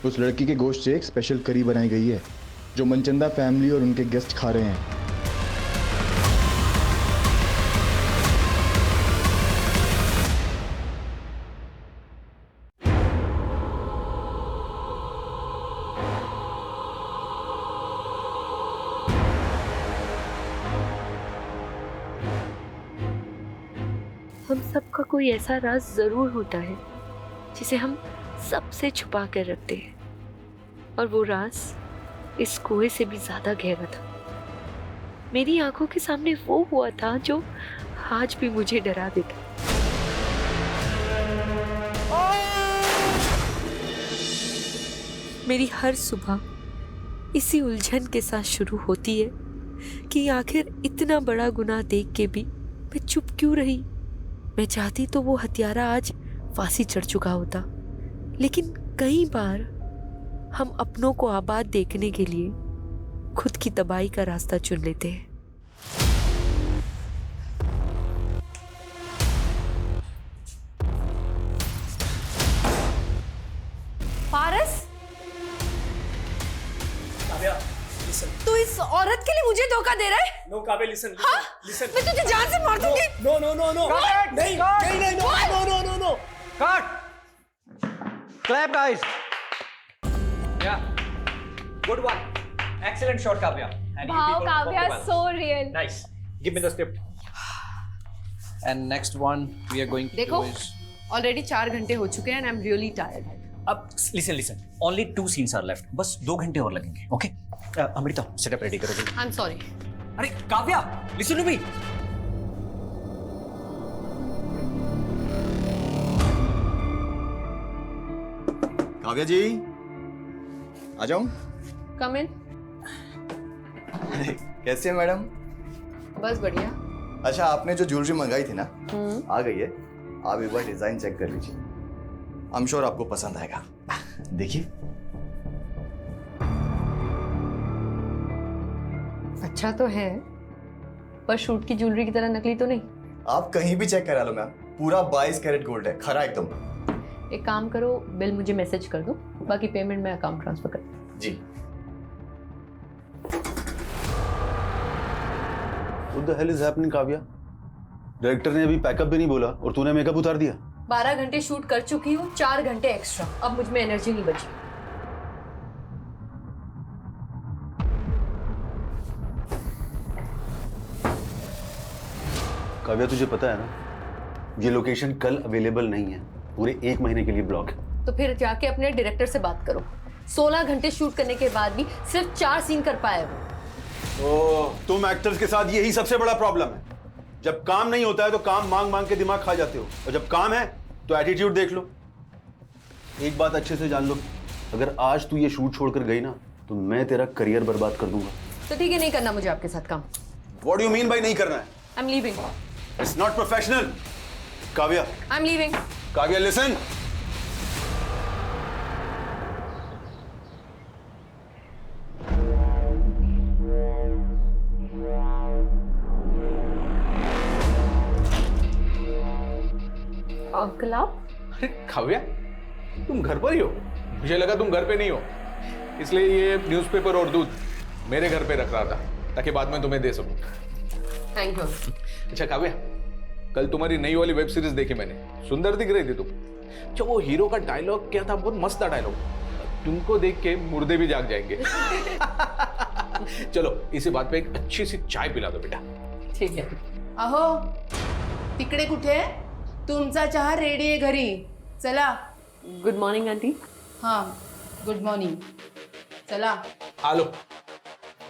उस लड़की के गोश्त से एक स्पेशल करी बनाई गई है जो मनचंदा फैमिली और उनके गेस्ट खा रहे हैं। हम सबका कोई ऐसा राज जरूर होता है जिसे हम सबसे छुपा कर रखते हैं, और वो राज इस कुएं से भी ज्यादा गहरा था। मेरी आंखों के सामने वो हुआ था जो आज भी मुझे डरा देता। मेरी हर सुबह इसी उलझन के साथ शुरू होती है कि आखिर इतना बड़ा गुनाह देख के भी मैं चुप क्यों रही। मैं चाहती तो वो हत्यारा आज फांसी चढ़ चुका होता, लेकिन कई बार हम अपनों को आबाद देखने के लिए खुद की तबाही का रास्ता चुन लेते हैं। पारस, काव्या, listen. तू इस औरत के लिए मुझे धोखा दे रहा है? No, Kavya, listen. हाँ? Listen. मैं तुझे जान से मार दूंगी। No, no, no, no. Cut! नहीं, Cut! नहीं, नहीं, no, no, no, no, no. Cut! Clap, guys. Yeah. Good one. Excellent shot, Kavya. And you Wow, people Kavya, performed so well. real. Nice. Give me the script. And next one we are going to देखो, do is... already 4 घंटे हो चुके हैं and I'm really tired. अब listen. Only 2 scenes are left. बस 2 घंटे और लगेंगे. Okay? अमृता, setup ready करो जल्दी. I'm sorry. अरे Kavya, listen to me. Kavya जी, आ जाऊं? Come in. कैसे हैं मैडम? बस बढ़िया। अच्छा, आपने जो ज्वेलरी मंगाई थी ना, आ गई है। आप एक बार डिजाइन चेक कर लीजिए। आई एम श्योर आपको पसंद आएगा। देखिए। अच्छा तो है, पर शूट की ज्वेलरी की तरह नकली तो नहीं। आप कहीं भी चेक करा लो मैम, पूरा 22 कैरेट गोल्ड है, खरा एकदम। एक काम करो, बिल मुझे मैसेज कर दो, बाकी पेमेंट मैं अकाउंट ट्रांसफर कर दूँ। जी। What the hell is happening, Kavya? Director ने अभी पैकअप भी नहीं बोला और तूने मेकअप उतार दिया। 12 घंटे शूट कर चुकी हूँ, 4 घंटे एक्स्ट्रा। अब मुझ में एनर्जी नहीं बची। काव्या, तुझे पता है ना, ये लोकेशन कल अवेलेबल नहीं है, पूरे 1 महीने के लिए ब्लॉक है। तो फिर जाके अपने डायरेक्टर से बात करो। 16 घंटे शूट करने के बाद भी सिर्फ 4 सीन कर पाए वो। तुम एक्टर्स के साथ यही सबसे बड़ा प्रॉब्लम है। जब काम नहीं होता है तो काम मांग मांग के दिमाग खा जाते हो, और जब काम है तो एटीट्यूड देख लो। एक बात अच्छे से जान लो, अगर आज तू ये शूट छोड़कर गई ना तो मैं तेरा करियर बर्बाद कर दूंगा। तो ठीक है, नहीं करना मुझे आपके साथ काम। What do you mean by नहीं करना है? I am leaving. It's not professional. Kavya, I am leaving. Kavya, listen. Uncle आप? अरे काव्या, तुम घर पर ही हो? मुझे लगा तुम घर पे नहीं हो, इसलिए ये न्यूज़पेपर और दूध मेरे घर पे रख रहा था ताकि बाद में तुम्हें दे सकूं। Thank you. अच्छा काव्या, कल तुम्हारी नई वाली वेब सीरीज देखी मैंने, सुंदर दिख रही थी तुम। जो वो हीरो का डायलॉग क्या था, बहुत मस्त था डायलॉग। तुमको देख के मुर्दे भी जाग जाएंगे। चलो इसी बात पे एक अच्छी सी चाय पिला दो बेटा। ठीक है। अहो, तिकडे कुठे? तुमचा चहा रेडी आहे घरी, चला। Good morning aunty. हाँ, गुड मॉर्निंग, चला। आलो,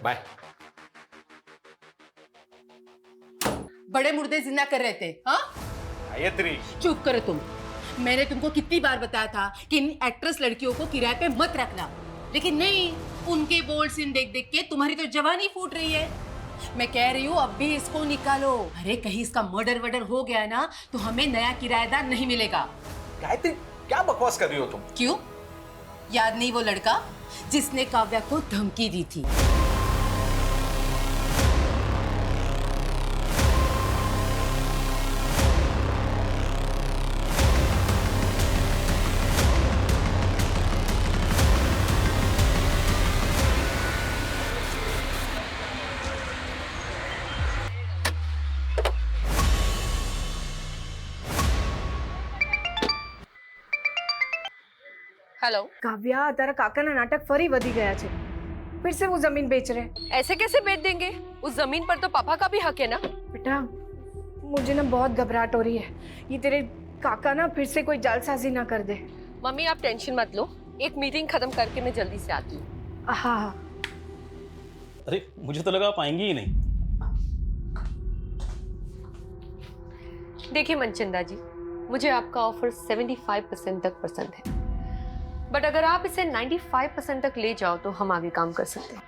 बाय। बड़े मुर्दे जिंदा कर रहे थे, हाँ? गायत्री, चुप करो तुम। मैंने तुमको कितनी बार बताया था कि इन एक्ट्रेस लड़कियों को किराए पे मत रखना, लेकिन नहीं, उनके बोल्ड सीन देख देख के तुम्हारी तो जवानी फूट रही है। मैं कह रही हूँ अब भी इसको निकालो। अरे कहीं इसका मर्डर वर्डर हो गया ना तो हमें नया किराएदार नहीं मिलेगा। गायत्री क्या बकवास कर रही हो तुम? क्यों? याद नहीं वो लड़का जिसने काव्या को धमकी दी थी? हेलो। કાવ્યા તારા કાકાના નાટક ફરી વધી ગયા છે. फिर से वो जमीन बेच रहे हैं. ऐसे कैसे बेच देंगे? उस जमीन पर तो पापा का भी हक है ना। बेटा मुझे ना बहुत घबराहट हो रही है. ये तेरे काका ना फिर से कोई जालसाजी ना कर दे. मम्मी आप टेंशन मत लो, एक मीटिंग खत्म करके मैं जल्दी से आती हूँ। हाँ हाँ. अरे मुझे तो लगा आप आएंगी ही नहीं। देखिए मनचंदा जी, मुझे आपका ऑफर 75% तक पसंद है, बट अगर आप इसे 95% तक ले जाओ तो हम आगे काम कर सकते हैं।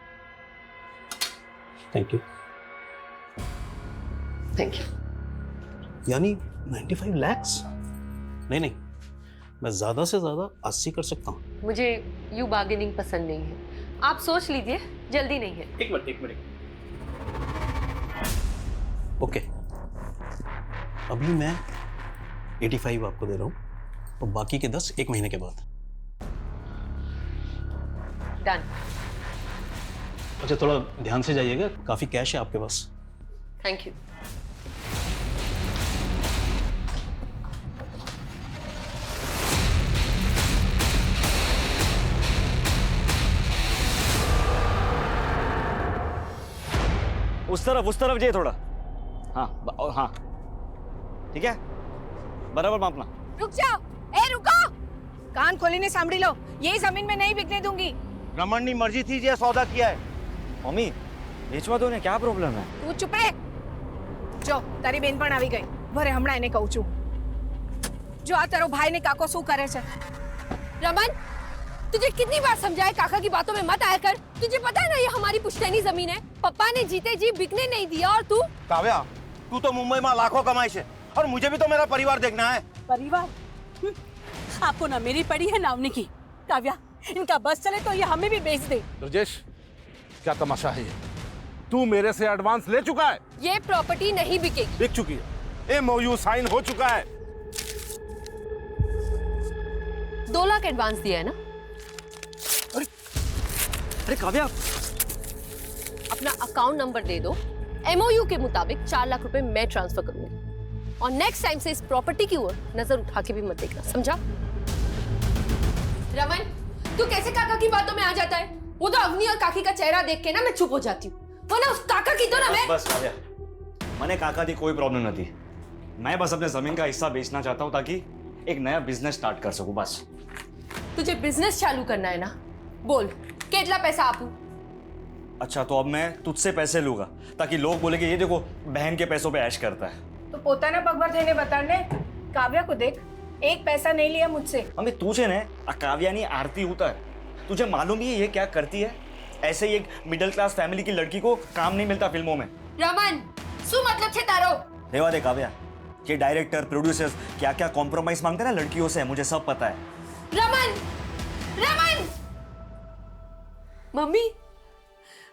Thank you. Thank you. यानी 95 lakhs? नहीं नहीं, मैं ज्यादा से ज्यादा 80 कर सकता हूँ। मुझे यू बार्गेनिंग पसंद नहीं है, आप सोच लीजिए, जल्दी नहीं है। एक मिनट। ओके, अभी मैं 85 आपको दे रहा हूँ और बाकी के 10 एक महीने के बाद। डन। अच्छा थोड़ा ध्यान से जाइएगा, काफी कैश है आपके पास। Thank you. उस तरफ जाइए थोड़ा। हाँ हाँ ठीक है, बराबर मापना। रुक जाओ. ए रुको. कान खोलीने સાંભળી લો. ये जमीन में नहीं बिकने दूंगी. रमन ની मर्जी थी જે सौदा किया है। मम्मी बेचवा दो ने, क्या प्रॉब्लम है? તું ચૂપ રે. જો તારી બેન પણ આવી ગઈ. ભરે હમણાં એને કહું છું. જો આ તારો ભાઈ ને કાકો શું કરે છે. रमन, तुझे कितनी बार समझाया काका की बातों में मत आया कर। तुझे पता है ना ये हमारी पुश्तैनी जमीन है, पापा ने जीते जी बिकने नहीं दिया। और तू काव्या, तू तो मुंबई में लाखों कमाई है और मुझे भी तो मेरा परिवार देखना है। परिवार? आपको ना मेरी पड़ी है ना उनकी। काव्या, इनका बस चले तो ये हमें भी बेच दे। राजेश, क्या तमाशा है ये? तू मेरे से एडवांस ले चुका है। ये प्रॉपर्टी नहीं बिकेगी। बिक चुकी है, MOU साइन हो चुका है। 2 लाख एडवांस दिया है ना। अरे काव्या, अपना अकाउंट नंबर दे दो, MOU के मुताबिक 4 लाख रुपए मैं ट्रांसफर करूंगी। और नेक्स्ट टाइम से इस प्रॉपर्टी की ओर नजर उठा के भी मत देखना, समझा? रमन, तू कैसे काका की बातों में आ जाता है? वो तो अग्नि और काकी का चेहरा देख के ना मैं चुप हो जाती हूँ, वरना उस काका की तो ना मैं। बस काव्या, मैंने काका दी कोई प्रॉब्लम नहीं थी। मैं बस अपने जमीन का हिस्सा बेचना चाहता हूँ ताकि एक नया बिजनेस स्टार्ट कर सकूं बस। तुझे बिजनेस चालू करना है ना, बोल कितना पैसा आपू। अच्छा तो अब मैं तुझसे पैसे लूंगा ताकि लोग बोले कि ये देखो बहन के पैसों पे ऐश करता है। तो પોતાના પગભર થઈને બતાડને. કાવ્યા को देख, एक पैसा नहीं लिया मुझसे. मम्मी तुझे ने काव्या नहीं आरती उतर, तुझे मालूम ही है ये क्या करती है? ऐसे ही एक मिडिल क्लास फैमिली की लड़की को काम नहीं मिलता फिल्मों में। रमन, શું मतलब છે તારો? रेवा दे काव्या, ये डायरेक्टर प्रोड्यूसर्स क्या क्या कॉम्प्रोमाइज मांगते हैं ना लड़कियों से, मुझे सब पता है। रमन, रमन! मम्मी,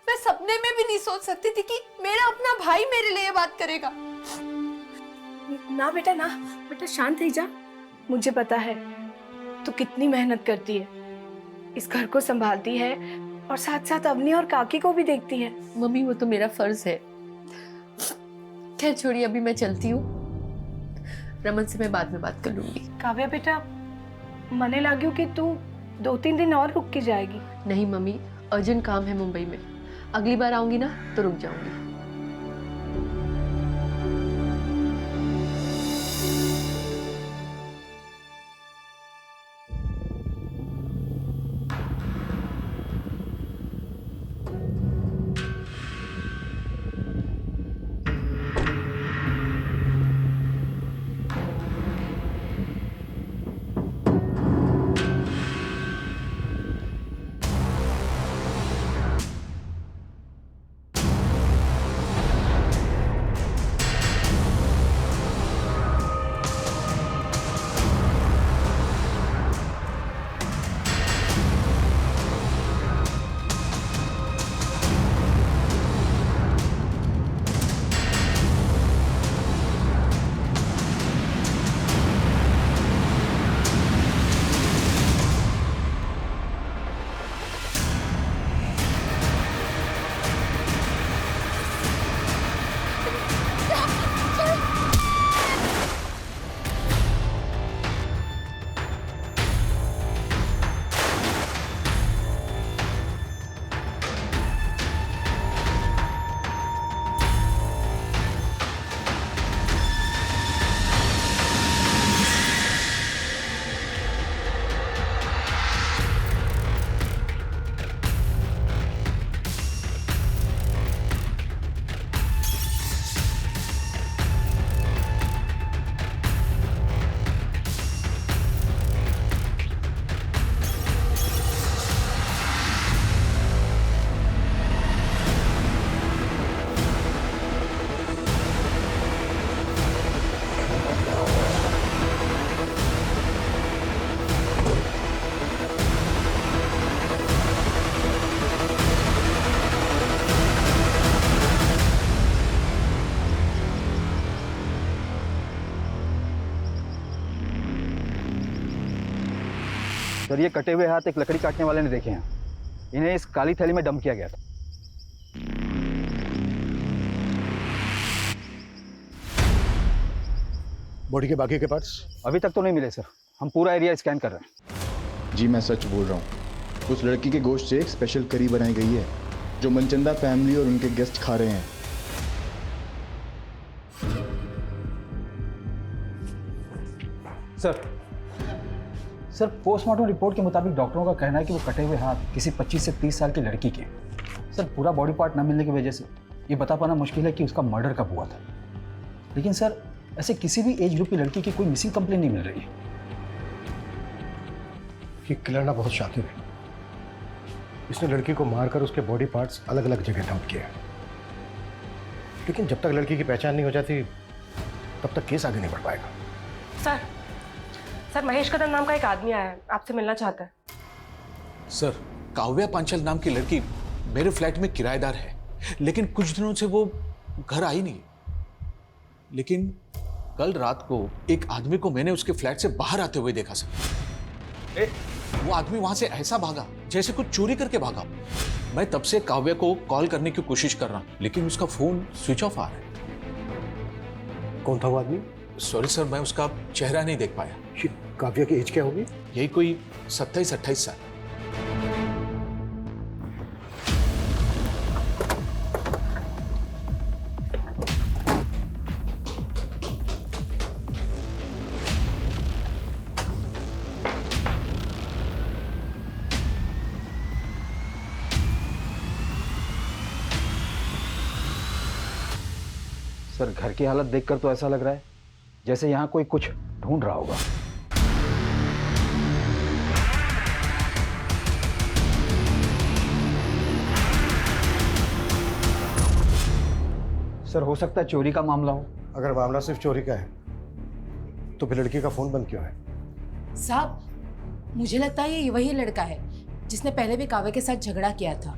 मैं सपने में भी नहीं सोच सकती थी कि मेरा अपना भाई मेरे लिए बात करेगा। ना बेटा ना. बेटा शांत થઈ जा. मुझे पता है तू कितनी मेहनत करती है, इस घर को संभालती है और साथ साथ अवनी और काकी को भी देखती है. मम्मी वो तो मेरा फर्ज है। खैर छोड़िए, अभी मैं चलती हूँ। रमन से मैं बाद में बात कर लूंगी। काव्या बेटा, मने लाग्યું कि तू 2-3 दिन और रुक के जाएगी. नहीं मम्मी, अर्जेंट काम है मुंबई में, अगली बार आऊंगी ना तो रुक जाऊंगी। सर ये कटे हुए हाथ एक लकड़ी काटने वाले ने देखे हैं। इन्हें इस काली थैली में डंप किया गया था। बॉडी के बाकी के पार्ट्स अभी तक तो नहीं मिले सर, हम पूरा एरिया स्कैन कर रहे हैं। जी मैं सच बोल रहा हूँ, उस लड़की के गोश्त से एक स्पेशल करी बनाई गई है जो मनचंदा फैमिली और उनके गेस्ट खा रहे हैं। सर पोस्टमार्टम रिपोर्ट के मुताबिक डॉक्टरों का कहना है कि वो कटे हुए हाथ किसी 25 से 30 साल की लड़की के। सर पूरा बॉडी पार्ट न मिलने की वजह से ये बता पाना मुश्किल है कि उसका मर्डर कब हुआ था। लेकिन सर ऐसे किसी भी एज ग्रुप की लड़की की कोई मिसिंग कंप्लेन नहीं मिल रही है। ये किलर ना बहुत शातिर है। इसने लड़की को मारकर उसके बॉडी पार्ट्स अलग अलग जगह डंप किए, लेकिन जब तक लड़की की पहचान नहीं हो जाती तब तक केस आगे नहीं बढ़ पाएगा। सर महेश कदम नाम का एक आदमी आया है, आपसे मिलना चाहता है। सर काव्या पांचल नाम की लड़की मेरे फ्लैट में किराएदार है, लेकिन कुछ दिनों से वो घर आई नहीं। लेकिन कल रात को एक आदमी को मैंने उसके फ्लैट से बाहर आते हुए देखा सर। वो आदमी वहां से ऐसा भागा जैसे कुछ चोरी करके भागा। मैं तब से काव्या को कॉल करने की कोशिश कर रहा हूं, लेकिन उसका फोन स्विच ऑफ आ रहा है। कौन था वो आदमी? सॉरी सर, मैं उसका चेहरा नहीं देख पाया। काव्या की एज क्या होगी? यही कोई 27-28 साल। सर घर की हालत देखकर तो ऐसा लग रहा है जैसे यहाँ कोई कुछ ढूंढ रहा होगा। सर हो सकता है चोरी का मामला हो। अगर मामला सिर्फ चोरी का है तो फिर लड़की का फोन बंद क्यों है? साहब मुझे लगता है ये वही लड़का है जिसने पहले भी काव्या के साथ झगड़ा किया था।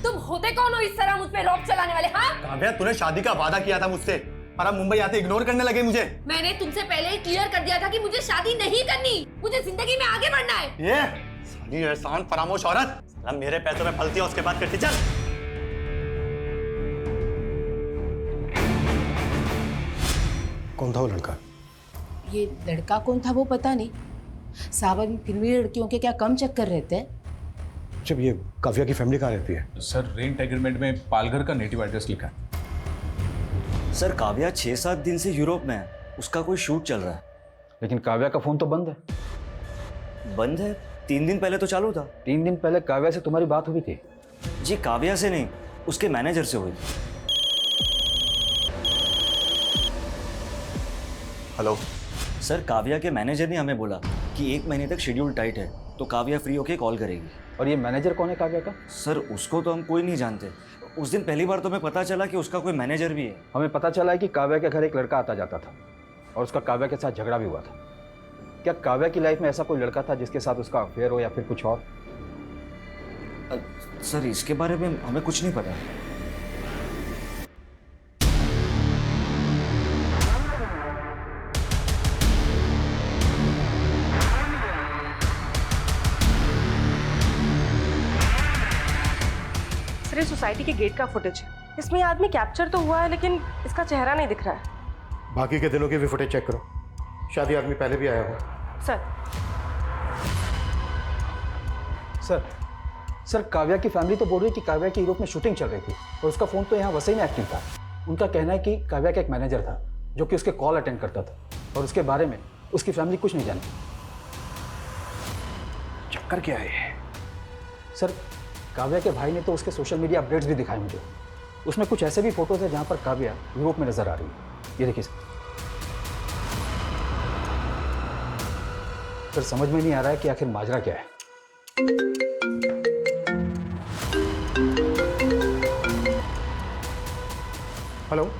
तुम होते कौन हो इस तरह मुझ पे रॉब चलाने वाले? हाँ काव्या तूने शादी का वादा किया था मुझसे और अब मुंबई आते इग्नोर करने लगे मुझे। मैंने तुमसे पहले ही क्लियर कर दिया था कि मुझे शादी नहीं करनी, मुझे जिंदगी में आगे बढ़ना है। ये साली एहसान फरामोश औरत, साला मेरे पैसों में फलती है उसके बाद करती। चल कौन था वो लड़का? ये लड़का कौन था वो पता नहीं साहब। अभी फिर भी लड़कियों के क्या कम चक्कर रहते हैं। जब ये काव्या की फैमिली कहाँ रहती है? सर रेंट एग्रीमेंट में पालघर का नेटिव एड्रेस लिखा है। सर काव्या 6-7 दिन से यूरोप में है, उसका कोई शूट चल रहा है। लेकिन काव्या का फोन तो बंद है। बंद है? 3 दिन पहले तो चालू था। 3 दिन पहले काव्या से तुम्हारी बात हुई थी? जी काव्या से नहीं, उसके मैनेजर से हुई। हेलो सर काव्या के मैनेजर ने हमें बोला कि 1 महीने तक शेड्यूल टाइट है, तो काव्या फ्री होके कॉल करेगी। और ये मैनेजर कौन है काव्या का? सर उसको तो हम कोई नहीं जानते। उस दिन पहली बार तो हमें पता चला कि उसका कोई मैनेजर भी है। हमें पता चला है कि काव्या के घर एक लड़का आता जाता था और उसका काव्या के साथ झगड़ा भी हुआ था। क्या काव्या की लाइफ में ऐसा कोई लड़का था जिसके साथ उसका अफेयर हो या फिर कुछ और? सर इसके बारे में हमें कुछ नहीं पता। सर ये सोसाइटी के गेट का फुटेज है, इसमें ये आदमी कैप्चर तो हुआ है लेकिन इसका चेहरा नहीं दिख रहा है। बाकी के दिनों की भी फुटेज चेक करो, शादी आदमी पहले भी आया हो। सर काव्या की फैमिली तो बोल रही है कि काव्या की यूरोप में शूटिंग चल रही थी और उसका फ़ोन तो यहाँ वसई में एक्टिव था। उनका कहना है कि काव्या का एक मैनेजर था जो कि उसके कॉल अटेंड करता था और उसके बारे में उसकी फैमिली कुछ नहीं जानती। चक्कर क्या है? सर काव्या के भाई ने तो उसके सोशल मीडिया अपडेट्स भी दिखाए मुझे। उसमें कुछ ऐसे भी फोटोज है जहाँ पर काव्या यूरोप में नजर आ रही है। ये देखिए सर समझ में नहीं आ रहा है कि आखिर माजरा क्या है। हेलो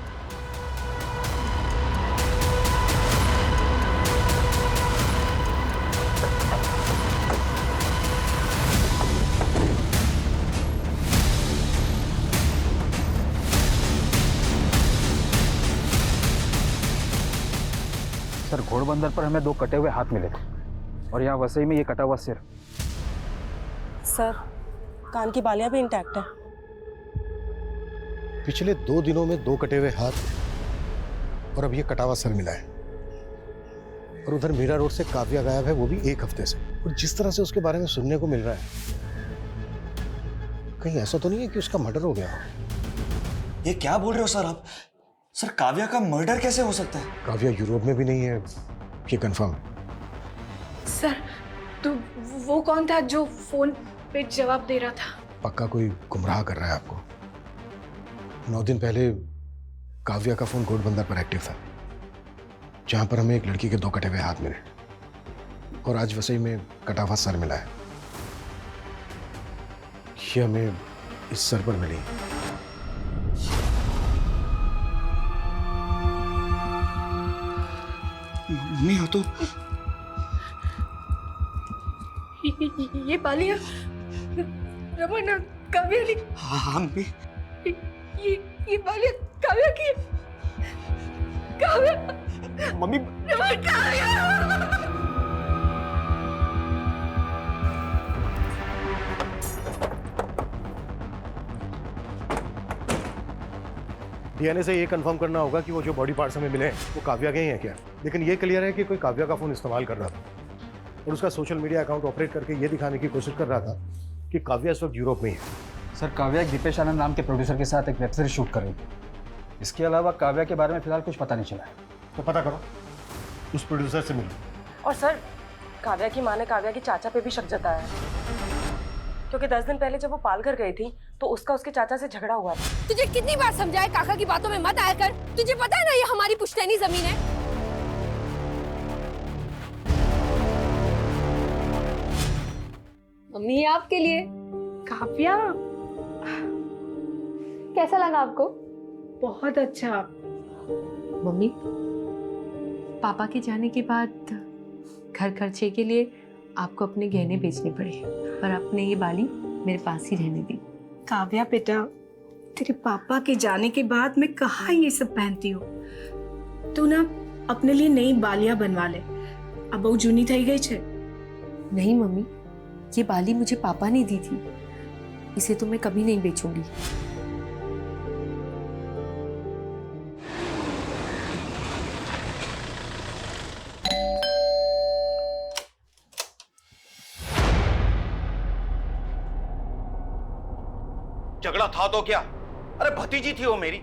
सर घोड़बंदर पर हमें 2 कटे हुए हाथ मिले थे और यहाँ वसई में ये कटा हुआ सिर। सर कान की बालियां भी इंटैक्ट है। पिछले 2 दिनों में 2 कटे हुए हाथ और अब ये कटा हुआ सर मिला है। और उधर मीरा रोड से काव्या गायब है, वो भी 1 हफ्ते से। और जिस तरह से उसके बारे में सुनने को मिल रहा है, कहीं ऐसा तो नहीं है कि उसका मर्डर हो गया हो? ये क्या बोल रहे हो सर आप? सर काव्या का मर्डर कैसे हो सकता है? काव्या यूरोप में भी नहीं है, ये कंफर्म है। सर तो वो कौन था जो फोन पे जवाब दे रहा था? पक्का कोई गुमराह कर रहा है आपको। 9 दिन पहले काव्या का फोन घोड़बंदर पर एक्टिव था, जहां पर हमें एक लड़की के 2 कटे हुए हाथ मिले, और आज वसई में कटा हुआ सर मिला है। ये हमें इस सर पर मिली। मम्मी हो तो ये बालियां रमन और काव्या ने। हाँ मम्मी। ये बालियां काव्या की। काव्या मम्मी। रमन काव्या। डीएनए से ये कंफर्म करना होगा कि वो जो बॉडी पार्ट्स हमें मिले हैं वो काव्या के ही हैं क्या। लेकिन ये क्लियर है कि कोई काव्या का फोन इस्तेमाल कर रहा था और उसका सोशल मीडिया अकाउंट ऑपरेट करके ये दिखाने की कोशिश कर रहा था कि काव्या इस वक्त यूरोप में ही है। सर काव्या एक दीपेश आनंद नाम के प्रोड्यूसर के साथ एक वेब सीरीज शूट कर रही थी। इसके अलावा काव्या के बारे में फिलहाल कुछ पता नहीं चला है। तो पता करो, उस प्रोड्यूसर से मिलो। और सर काव्या की माँ ने काव्या के चाचा पे भी शक जताया है, क्योंकि 10 दिन पहले जब वो पालघर गई थी तो उसका उसके चाचा से झगड़ा हुआ था। तुझे कितनी बार समझाया काका की बातों में मत आया कर। तुझे पता है ना ये हमारी पुश्तैनी जमीन है। मम्मी ये आपके लिए। काव्या कैसा लगा आपको? बहुत अच्छा। मम्मी पापा के जाने के बाद घर खर्चे के लिए आपको अपने गहने बेचने पड़े और आपने ये बाली मेरे पास ही रहने दी। काव्या बेटा, तेरे पापा के जाने के बाद मैं कहाँ ये सब पहनती हूँ। तू ना अपने लिए नई बालियां बनवा ले, अब बहु जूनी थई गई छे। नहीं मम्मी, ये बाली मुझे पापा ने दी थी, इसे तो मैं कभी नहीं बेचूंगी। झगड़ा था तो क्या? अरे भतीजी थी वो मेरी,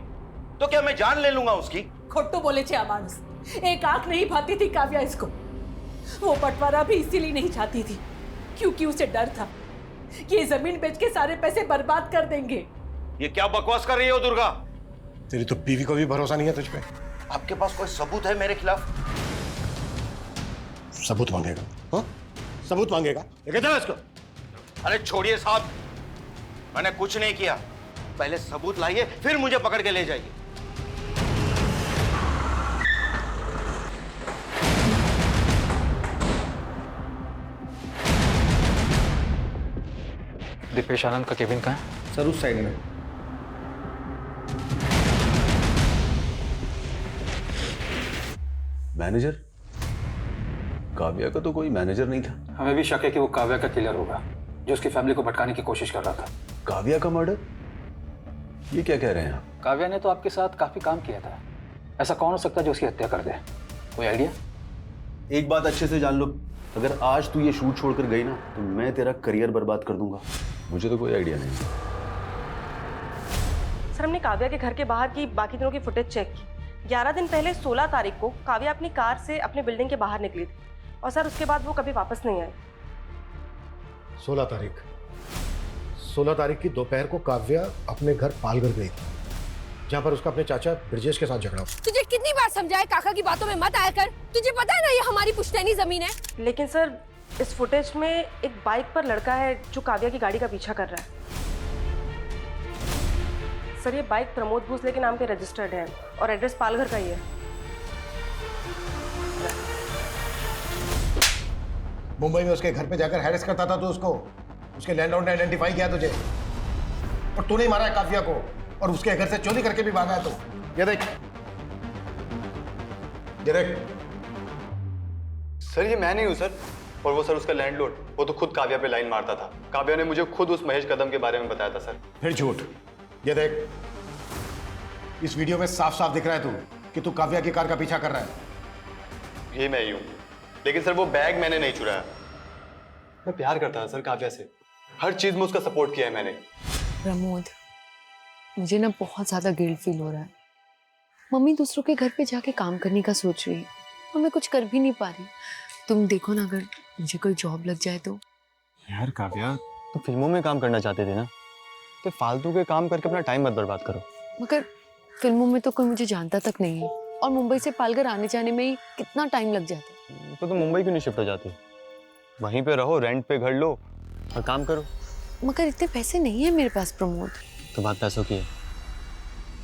तो क्या मैं जान ले लूंगा उसकी? खोटू बोले छे मानुस, एक आंख नहीं भाती थी काव्या इसको। वो बंटवारा भी इसीलिए नहीं चाहती थी क्योंकि उसे डर था कि ये जमीन बेच के सारे पैसे बर्बाद कर देंगे। ये क्या बकवास कर रही हो दुर्गा? तेरी तो बीवी को भी भरोसा नहीं है तुझ पे। आपके पास कोई सबूत है मेरे खिलाफ? सबूत मांगेगा? हाँ? सबूत मांगेगा? लेके जाओ इसको। अरे छोड़िए साहब, मैंने कुछ नहीं किया। पहले सबूत लाइए, फिर मुझे पकड़ के ले जाइए। दीपेश आनंद का केबिन कहाँ है? सर उस साइड में। मैनेजर? काव्या का तो कोई मैनेजर नहीं था। हमें भी शक है कि वो काव्या का किलर होगा जो उसकी फैमिली को भटकाने की कोशिश कर रहा था। काव्या का मर्डर? ये क्या कह रहे हैं आप? काव्या ने तो आपके साथ काफी काम किया था, ऐसा कौन हो सकता है जो उसकी हत्या कर दे? कोई आइडिया? एक बात अच्छे से जान लो, अगर आज तू ये शूट छोड़कर गई ना तो मैं तेरा करियर बर्बाद कर दूंगा। मुझे तो कोई आइडिया नहीं। सर हमने काव्या के घर के बाहर की बाकी दिनों की फुटेज चेक की। 11 दिन पहले 16 तारीख को काव्या अपनी कार से अपनी बिल्डिंग के बाहर निकली थी और सर उसके बाद वो कभी वापस नहीं आई। 16 तारीख की दोपहर को काव्या अपने घर पालघर गई थी, जहां पर उसका अपने चाचा ब्रजेश के साथ झगड़ा हुआ। तुझे कितनी बार समझाया काका की बातों में मत आया कर। तुझे पता है ना ये हमारी पुश्तैनी जमीन है। लेकिन सर इस फुटेज में एक बाइक पर लड़का है जो काव्या की गाड़ी का पीछा कर रहा है। सर ये बाइक प्रमोद भोसले के नाम पे रजिस्टर्ड है और एड्रेस पालघर का ही है। मुंबई में उसके घर पे जाकर हैरेस करता था तो उसके लैंडलॉर्ड ने आइडेंटिफाई किया तुझे, और तूने ही मारा है काव्या को और उसके घर से चोरी करके भी भागा है। तो ये देख सर, ये मैं नहीं हूं सर, और वो सर उसका लैंडलॉर्ड। वो तो खुद काव्या पे लाइन मारता था। काव्या ने मुझे खुद उस महेश कदम के बारे में बताया था सर। फिर झूठ। ये देख, इस वीडियो में साफ साफ दिख रहा है कि तू काव्या की कार का पीछा कर रहा है। ये मैं ही हूँ, लेकिन सर वो बैग मैंने नहीं चुराया। मैं प्यार करता था सर काव्या से, हर चीज में उसका सपोर्ट किया है मैंने। प्रमोद, मुझे ना बहुत ज्यादा गिल्ट फील हो रहा है। मम्मी दूसरों के घर पे जाके काम करने का सोच रही है और मैं कुछ कर भी नहीं पा रही। तुम देखो ना, अगर मुझे कोई जॉब लग जाए तो। यार काव्या, तो फिल्मों में काम करना चाहते थे ना, तो फालतू के काम करके अपना टाइम मत बर्बाद करो। मगर फिल्मों में तो कोई मुझे जानता तक नहीं है और मुंबई से पालघर आने जाने में ही कितना टाइम लग जाता है। तो तुम मुंबई क्यों नहीं शिफ्ट हो जाती? वहीं पे रहो, रेंट पे घर लो और काम करो। मगर इतने पैसे नहीं है मेरे पास प्रमोद। तो बात पैसों की है,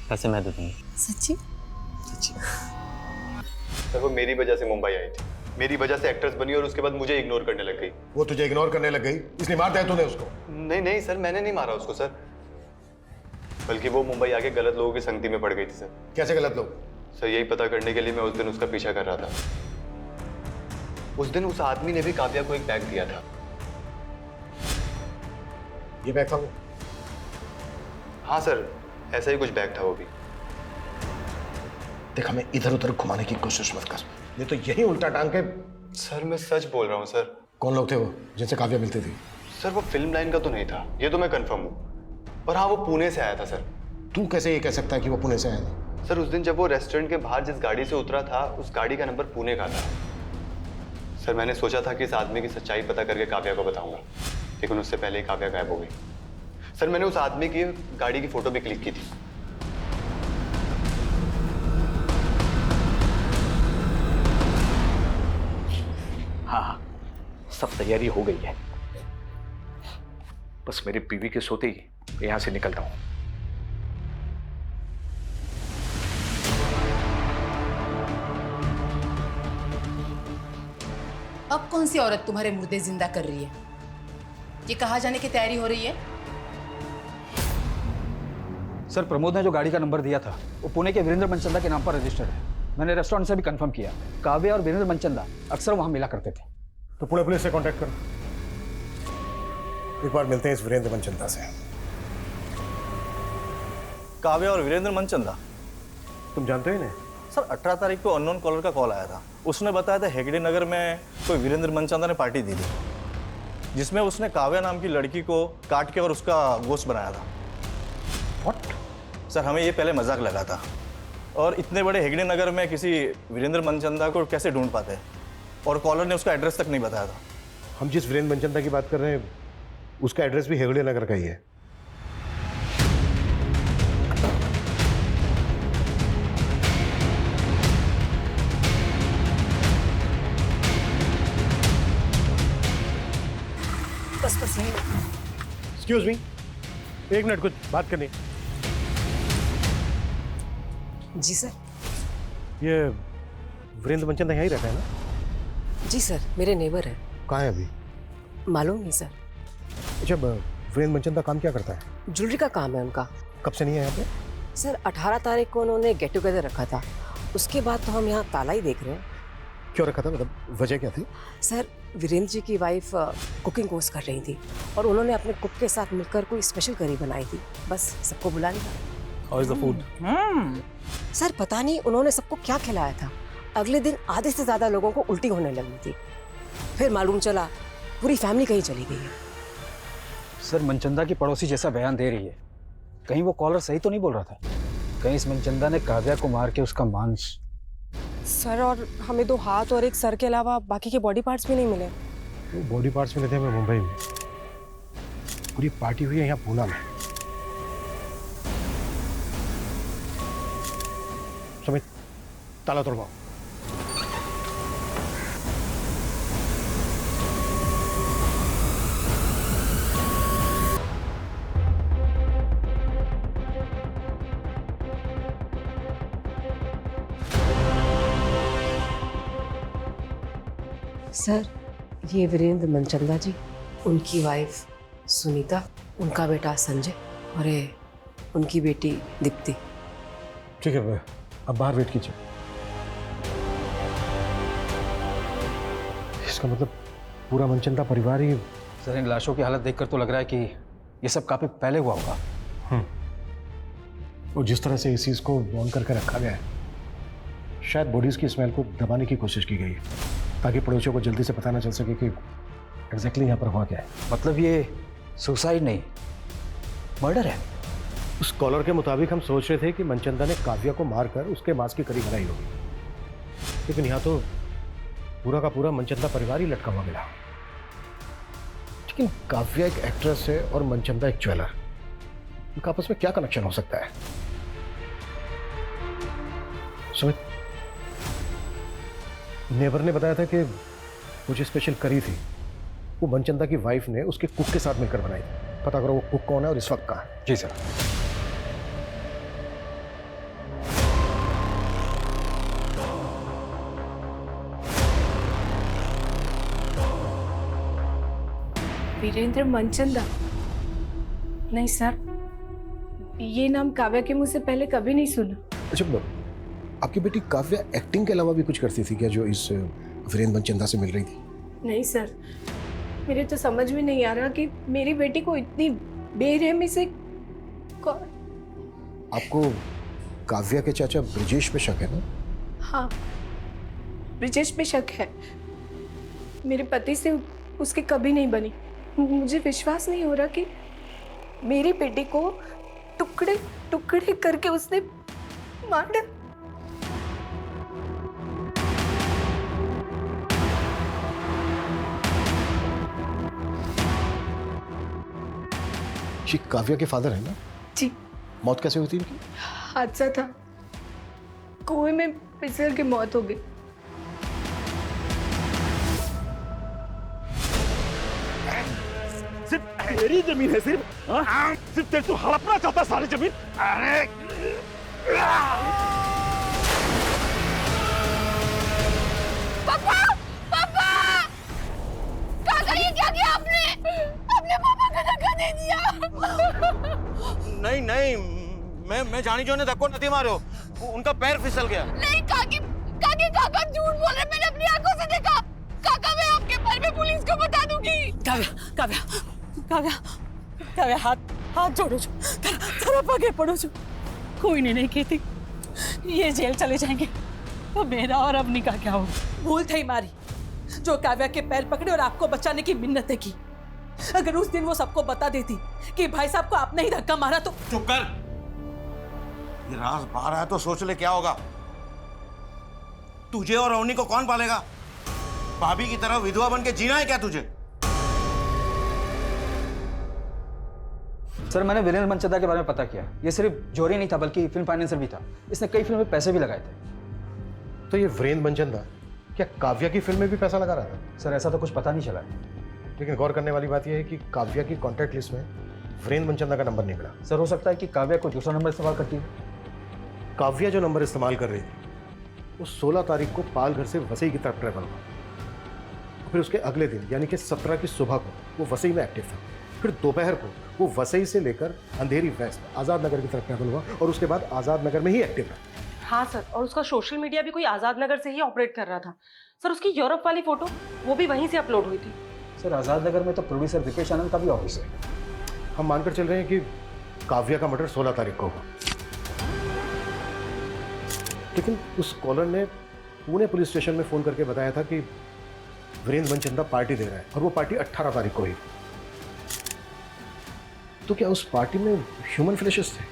पैसे मैं दे दूंगा। सच्ची? सच्ची। सर वो मेरी वजह से मुंबई आई थी, मेरी वजह से एक्ट्रेस बनी और उसके बाद मुझे इग्नोर करने लग गई। वो तुझे इग्नोर करने लग गई इसलिए मार दिया तूने उसको? नहीं नहीं सर, मैंने नहीं मारा उसको सर, बल्कि वो मुंबई आके गलत लोगों की संगति में पड़ गई थी सर। कैसे गलत लोग? सर यही पता करने के लिए मैं उस दिन उसका पीछा कर रहा था। उस दिन उस आदमी ने भी काव्या को एक बैग दिया था। ये बैग था वो? हाँ सर, ऐसा ही कुछ बैग था वो भी। देख, हमें इधर उधर घुमाने की कोशिश मत कर, नहीं तो यही उल्टा टांग के। सर मैं सच बोल रहा हूँ सर। कौन लोग थे वो जिनसे काव्या मिलती थी? सर वो फिल्म लाइन का तो नहीं था, ये तो मैं कंफर्म हूँ, पर हाँ वो पुणे से आया था सर। तू कैसे ये कह सकता है कि वो पुणे से आया था? सर उस दिन जब वो रेस्टोरेंट के बाहर जिस गाड़ी से उतरा था, उस गाड़ी का नंबर पुणे का था। सर मैंने सोचा था कि इस आदमी की सच्चाई पता करके काव्या को बताऊंगा, लेकिन उससे पहले ही काव्या गायब हो गई। सर मैंने उस आदमी की गाड़ी की फोटो भी क्लिक की थी। हाँ, सब तैयारी हो गई है, बस मेरी बीवी के सोते ही यहां से निकलता हूं। अब कौन सी औरत तुम्हारे मुर्दे जिंदा कर रही है? ये कहाँ जाने की तैयारी हो रही है? सर, प्रमोद ने जो गाड़ी का नंबर दिया था वो पुणे के वीरेंद्र मनचंदा के नाम पर रजिस्टर्ड है। मैंने रेस्टोरेंट से भी कंफर्म किया, काव्या और वीरेंद्र मनचंदा अक्सर वहां मिला करते थे। तो पुणे पुलिस से कांटेक्ट करो, एक बार मिलते हैं इस वीरेंद्र मनचंदा से। काव्या और वीरेंद्र मनचंदा, तुम जानते हो इन्हें? सर 18 तारीख को अननोन कॉलर का कॉल आया था। उसने बताया था हेगड़े नगर में कोई वीरेंद्र मनचंदा ने पार्टी दी थी, जिसमें उसने काव्या नाम की लड़की को काट के और उसका गोश्त बनाया था। What? सर हमें ये पहले मजाक लगा था, और इतने बड़े हेगड़े नगर में किसी वीरेंद्र मनचंदा को कैसे ढूंढ पाते, और कॉलर ने उसका एड्रेस तक नहीं बताया था। हम जिस वीरेंद्र मनचंदा की बात कर रहे हैं उसका एड्रेस भी हेगड़े नगर का ही है। बस यही। एक्सक्यूज मी, एक मिनट, कुछ बात करनी। जी सर। ये वीरेंद्र मनचंदा यहीं रहता है ना? जी सर, मेरे नेबर हैं। कहाँ है अभी? मालूम नहीं सर। अच्छा, वीरेंद्र मनचंदा काम क्या करता है? ज्वेलरी का काम है उनका। कब से नहीं है यहाँ पे? सर 18 तारीख को उन्होंने गेट टुगेदर रखा था, उसके बाद तो हम यहाँ ताला ही देख रहे हैं। क्यों रखा था, मतलब वजह क्या थी? सर वीरेंद्र जी की वाइफ कुकिंग कोर्स कर रही थी और उन्होंने अपने कुक के साथ मिलकर कोई स्पेशल करी बनाई थी, बस सबको बुला लिया। How is the food? Sir पता नहीं उन्होंने सबको क्या खिलाया था, अगले दिन आधे से ज़्यादा लोगों को उल्टी होने लगी थी। फिर मालूम चला पूरी फैमिली कहीं चली गई है। सर, मनचंदा की पड़ोसी जैसा बयान दे रही है, कहीं वो कॉलर सही तो नहीं बोल रहा था? कहीं इस मनचंदा ने काव्या को मार के उसका मांस? सर, और हमें 2 हाथ और 1 सर के अलावा बाकी के बॉडी पार्ट्स भी नहीं मिले। वो बॉडी पार्ट्स मिले थे हमें मुंबई में, पूरी पार्टी हुई है यहाँ पूना में। समित, ताला तोड़वाओ। सर ये वीरेंद्र मनचंदा जी, उनकी वाइफ सुनीता, उनका बेटा संजय और ये उनकी बेटी दीप्ति। ठीक है, अब बाहर वेट कीजिए। इसका मतलब पूरा मनचंदा परिवार ही। सर इन लाशों की हालत देखकर तो लग रहा है कि ये सब काफी पहले हुआ होगा। और जिस तरह से इस चीज को बॉन्ड करके रखा गया है, शायद बॉडीज की स्मेल को दबाने की कोशिश की गई है ताकि पड़ोसियों को जल्दी से पता ना चल सके कि एग्जैक्टली यहाँ पर हुआ क्या है। मतलब ये सुसाइड नहीं, मर्डर है। उस कॉलर के मुताबिक हम सोच रहे थे कि मनचंदा ने काव्या को मारकर उसके मांस की करी बनाई होगी, लेकिन यहाँ तो पूरा का पूरा मनचंदा परिवार ही लटका हुआ मिला। लेकिन काव्या एक एक्ट्रेस है और मनचंदा एक ज्वेलर, इनका आपस में क्या कनेक्शन हो सकता है? सुमित, नेबर ने बताया था कि वो जो स्पेशल करी थी वो मनचंदा की वाइफ ने उसके कुक के साथ मिलकर बनाई थी। पता करो वो कुक कौन है और इस वक्त कहाँ है। जी सर। वीरेंद्र मनचंदा? नहीं सर, ये नाम काव्या के मुंह से पहले कभी नहीं सुना। अच्छा, आपकी बेटी काव्या एक्टिंग के अलावा भी कुछ करती थी क्या जो इस वीरेंद्र मनचंदा से मिल रही थी? नहीं सर, मेरे तो समझ में नहीं आ रहा कि मेरी बेटी को इतनी बेरहमी से कौन। आपको काव्या के चाचा ब्रिजेश पे शक है ना? हाँ, ब्रिजेश पे शक है। मेरे पति से उसकी कभी नहीं बनी। मुझे विश्वास नहीं हो रहा कि मेरी बेटी को टुकड़े टुकड़े करके उसने मार डाला। ये काव्या के फादर है ना? जी। मौत कैसे हुई थी इनकी? हादसा था, कुएं में फिसल के मौत हो गई। सिर्फ मेरी जमीन है सिर्फ? हाँ? सिर्फ तेरे तो हड़पना चाहता सारी जमीन? अरे पापा, पापा, काका ये क्या किया आपने? अपने पापा का धक्का दे दिया। नहीं नहीं, मैं जानी जो ने धक्को नहीं मारो, उनका पैर फिसल गया। नहीं काकी, काका झूठ बोल रहे, मैंने अपनी आंखों से देखा। काका मैं आपके बारे में पुलिस को बता दूंगी। काव्या हाथ जोड़ो जो, तेरा पगे पड़ो जो। कोई नहीं कहती, ये जेल चले जाएंगे तो मेरा और अवनी का क्या होगा? भूल थी मारी जो काव्या के पैर पकड़े और आपको बचाने की मिन्नतें की। अगर उस दिन वो सबको बता देती कि भाई साहब को आपने ही धक्का मारा तो। चुप कर, ये राज बाहर आया तो सोच ले क्या होगा। तुझे और अवनी को कौन पालेगा? भाभी की तरह विधवा बन के जीना है क्या तुझे? सर मैंने वीरेंद्र मनचंदा के बारे में पता किया। ये सिर्फ जोरी नहीं था बल्कि फिल्म फाइनेंसर भी था। इसने कई फिल्मों में पैसे भी लगाए थे। तो ये वीरेंद्र मनचंदा क्या काव्या की फिल्म में भी पैसा लगा रहा था? सर ऐसा तो कुछ पता नहीं चला। लेकिन गौर करने वाली बात यह है कि काव्या की कॉन्टैक्ट लिस्ट में वीरेंद्र मनचंदा का नंबर नहीं मिला। सर हो सकता है कि काव्या को दूसरा नंबर इस्तेमाल करती है। काव्या जो नंबर इस्तेमाल कर रही थी वो 16 तारीख को पालघर से वसई की तरफ ट्रैवल हुआ। फिर उसके अगले दिन यानी कि 17 की सुबह को वो वसई में एक्टिव था। फिर दोपहर को वो वसई से लेकर अंधेरी वेस्ट आज़ाद नगर की तरफ ट्रैवल हुआ और उसके बाद आज़ाद नगर में ही एक्टिव रहा। हाँ सर, और उसका सोशल मीडिया भी कोई आज़ाद नगर से ही ऑपरेट कर रहा था। सर उसकी यूरोप वाली फोटो वो भी वहीं से अपलोड हुई थी। सर आज़ाद नगर में तो प्रोड्यूसर दिपेश आनंद का भी ऑफिस है। हम मानकर चल रहे हैं कि काव्या का मर्डर 16 तारीख को हुआ, लेकिन उस कॉलर ने पुणे पुलिस स्टेशन में फोन करके बताया था कि वीरेंद्र मनचंदा पार्टी दे रहा है और वो पार्टी 18 तारीख को हुई। तो क्या उस पार्टी में ह्यूमन फ्लैशेस थे?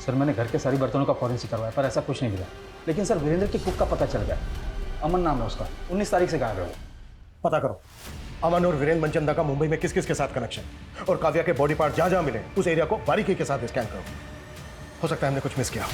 सर मैंने घर के सारी बर्तनों का फॉरेंसिक करवाया पर ऐसा कुछ नहीं मिला। लेकिन सर वीरेंद्र की कुक का पता चल गया। अमन नाम है उसका, 19 तारीख से गायब है। पता करो अमन और वीरेंद्र मनचंदा का मुंबई में किस किस के साथ कनेक्शन, और काव्या के बॉडी पार्ट जहां जहां मिले उस एरिया को बारीकी के साथ स्कैन करो। हो सकता है हमने कुछ मिस किया।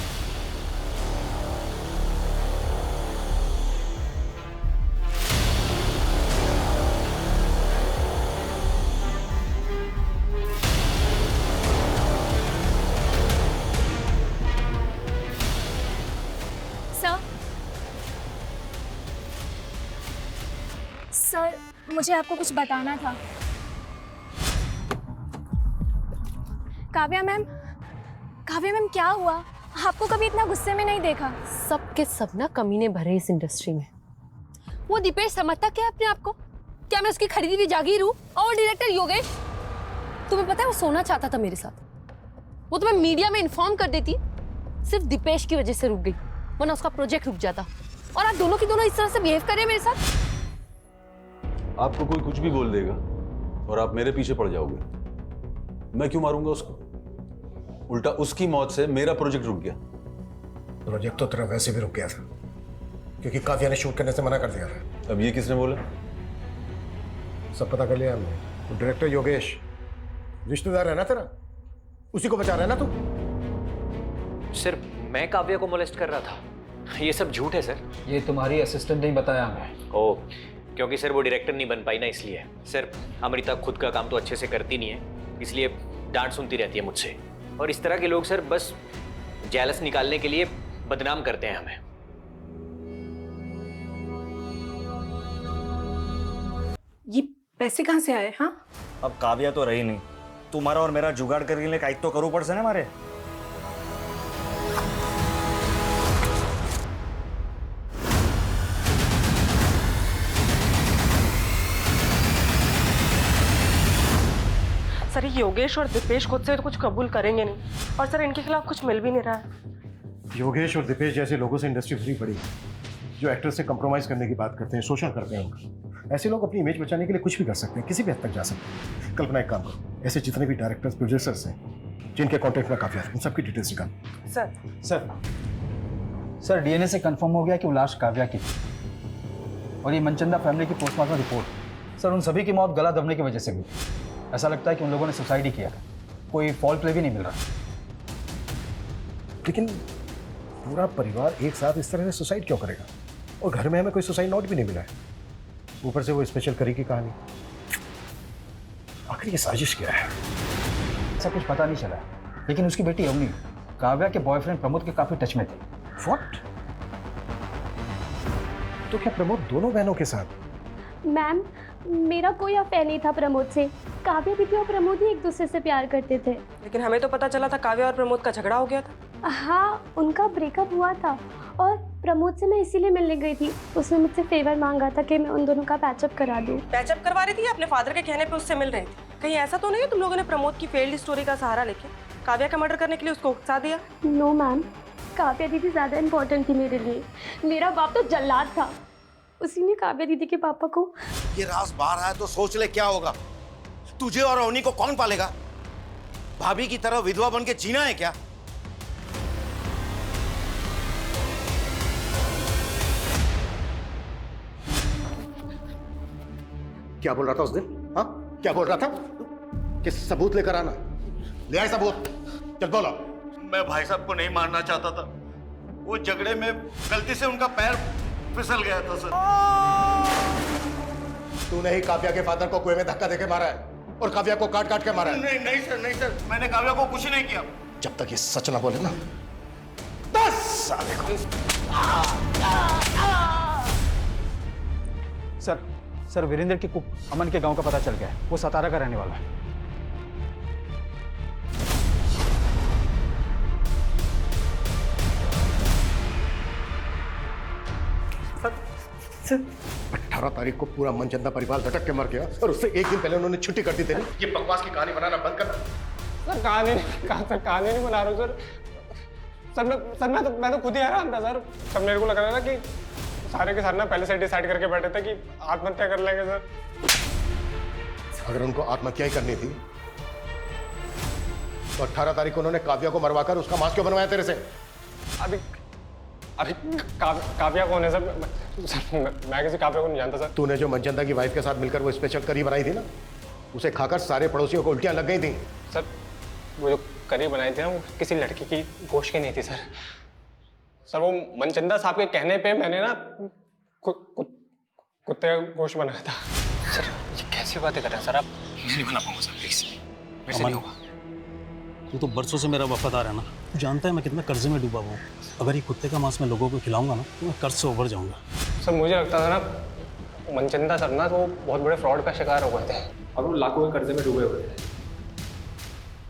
सर मुझे आपको कुछ बताना था। काव्या मैम क्या हुआ? आपको कभी इतना गुस्से में नहीं देखा। सब के सब ना कमीने भरे इस इंडस्ट्री में। वो दीपेश समझता क्या अपने आप को? क्या मैं उसकी खरीदी हुई जागीर हूँ? और डायरेक्टर योगेश, तुम्हें पता है वो सोना चाहता था मेरे साथ। वो तो मैं मीडिया में इन्फॉर्म कर देती, सिर्फ दीपेश की वजह से रुक गई, वरना उसका प्रोजेक्ट रुक जाता। और आप दोनों की दोनों इस तरह से बिहेव कर रहे हैं मेरे साथ। आपको कोई कुछ भी बोल देगा और आप मेरे पीछे पड़ जाओगे। मैं क्यों मारूंगा उसको? उल्टा उसकी मौत से मेरा प्रोजेक्ट रुक गया। प्रोजेक्ट तो तेरा वैसे भी रुक गया था क्योंकि काव्या ने शूट करने से मना कर दिया था। अब ये किसने बोला? सब पता कर लिया हमने। तो डायरेक्टर योगेश रिश्तेदार है ना तेरा, उसी को बचा रहा है ना तू? सर मैं काव्या को मोलेस्ट कर रहा था, ये सब झूठ है सर। ये तुम्हारी असिस्टेंट ने बताया हमें। ओह, क्योंकि सर वो डायरेक्टर नहीं बन पाई ना, इसलिए। सर अमृता खुद का काम तो अच्छे से करती नहीं है, इसलिए डांट सुनती रहती है मुझसे। और इस तरह के लोग सर बस जेलस निकालने के लिए बदनाम करते हैं हमें। ये पैसे कहाँ से आए? हाँ, अब काव्या तो रही नहीं, तुम्हारा और मेरा जुगाड़ करने के लिए काइट तो करो पड़ से ना हमारे। सर ये योगेश और दीपेश खुद से तो कुछ कबूल करेंगे नहीं, और सर इनके खिलाफ कुछ मिल भी नहीं रहा है। योगेश और दीपेश जैसे लोगों से इंडस्ट्री भरी पड़ी है, जो एक्टर से कंप्रोमाइज करने की बात करते हैं, शोषण करते हैं उनका। ऐसे लोग अपनी इमेज बचाने के लिए कुछ भी कर सकते हैं, किसी भी हद तक जा सकते हैं। कल्पना एक काम करो, ऐसे जितने भी डायरेक्टर्स प्रोड्यूसर्स हैं जिनके कॉन्टेक्ट में काफी है, इन सबकी डिटेल्स निकाल। सर डीएनए से कंफर्म हो गया कि वो लाश काव्या की थी। और ये मनचंदा फैमिली की पोस्टमार्टम रिपोर्ट, सर उन सभी की मौत गला दबने की वजह से हुई। ऐसा लगता है कि उन लोगों ने सुसाइड ही किया, कोई फॉल प्ले भी नहीं मिल रहा। लेकिन पूरा परिवार एक साथ इस तरह से सुसाइड क्यों करेगा? और घर में हमें कोई सुसाइड नोट भी नहीं मिला है, ऊपर से वो स्पेशल करी की कहानी। आखिर ये साजिश क्या है? ऐसा कुछ पता नहीं चला, लेकिन उसकी बेटी अवनी काव्या के बॉयफ्रेंड प्रमोद के काफी टच में थी। व्हाट? तो क्या प्रमोद दोनों बहनों के साथ? मैम, मेरा कोई अफेयर नहीं था प्रमोद से। काव्या दीदी और प्रमोद ही एक दूसरे से प्यार करते थे। लेकिन हमें तो पता चला था काव्या और प्रमोद का झगड़ा हो गया था। हाँ, उनका ब्रेकअप हुआ था और प्रमोद से मैं इसीलिए मिलने गई थी। उसने मुझसे फेवर मांगा था कि मैं उन दोनों का पैचअप करा दूं। पैचअप करवा रही थी या अपने फादर के कहने पे उससे मिल रही थी? कहीं ऐसा तो नहीं है तुम लोगों ने प्रमोद की फेल्ड स्टोरी का सहारा लेके काव्या का मर्डर करने के लिए उसको उकसा दिया? नो मैम, काव्या दीदी ज्यादा इम्पोर्टेंट थी मेरे लिए। मेरा बाप तो जल्लाद था, उसी ने काव्या दीदी के पापा को। ये राज बाहर आया तो सोच ले क्या होगा। तुझे और अवनी को कौन पालेगा? भाभी की तरह विधवा बन के जीना है क्या? क्या बोल रहा था उस दिन? हाँ, क्या बोल रहा था? कि सबूत लेकर आना। ले आए सबूत, चल बोलो। मैं भाई साहब को नहीं मारना चाहता था, वो झगड़े में गलती से उनका पैर फिसल गया था सर। तूने ही काव्या के फादर को कुएं में धक्का देके मारा है और काव्या को काट काट के मारा है। नहीं नहीं सर, नहीं सर, मैंने काव्या को कुछ नहीं किया। जब तक ये सच ना बोले ना 10 साल को। सर वीरेंद्र की कुक अमन के गांव का पता चल गया है, वो सतारा का रहने वाला है। सर 18 तारीख को पूरा मनचंदा परिवार झटक के मर गया और उससे एक दिन पहले उन्होंने छुट्टी कर दी थी। ये बकवास की कहानी बनाना बंद कर। सर कहानी नहीं बना रहा हूँ सर। मैं तो खुद ही हैरान था सर। सब मेरे को लग रहा था कि सारे के सारे ना पहले से डिसाइड करके बैठे थे कि आत्महत्या कर लेंगे सर। अगर उनको आत्महत्या ही करनी थी तो 18 तारीख को उन्होंने काव्या को मरवाकर उसका मांस क्यों बनवाया तेरे से? अभी काव्या कौन है सर? मैं किसी काव्या को नहीं जानता सर। तूने जो मनचंदा की वाइफ के साथ मिलकर वो स्पेशल करी बनाई थी ना, उसे खाकर सारे पड़ोसियों को उल्टियां लग गई थी। सर वो जो करी बनाई थी ना, वो किसी लड़की की गोश्त की नहीं थी सर। सर वो मनचंदा साहब के कहने पे मैंने ना कुत्ते का गोश्त बनाया था। सर ये कैसी बातें कर रहे हैं सर आप? मैं नहीं बना पाऊंगा सर, प्लीज मेरे से नहीं होगा। तू तो बरसों से मेरा वफादार है ना, तू जानता है मैं कितना कर्जे में डूबा हुआ हूँ। अगर ये कुत्ते का मांस मैं लोगों को खिलाऊंगा ना तो मैं कर्ज से उभर जाऊंगा। सर मुझे लगता था ना मनचंदा सर ना तो बहुत बड़े फ्रॉड का शिकार हो गए थे और वो लाखों के कर्जे में डूबे हुए थे।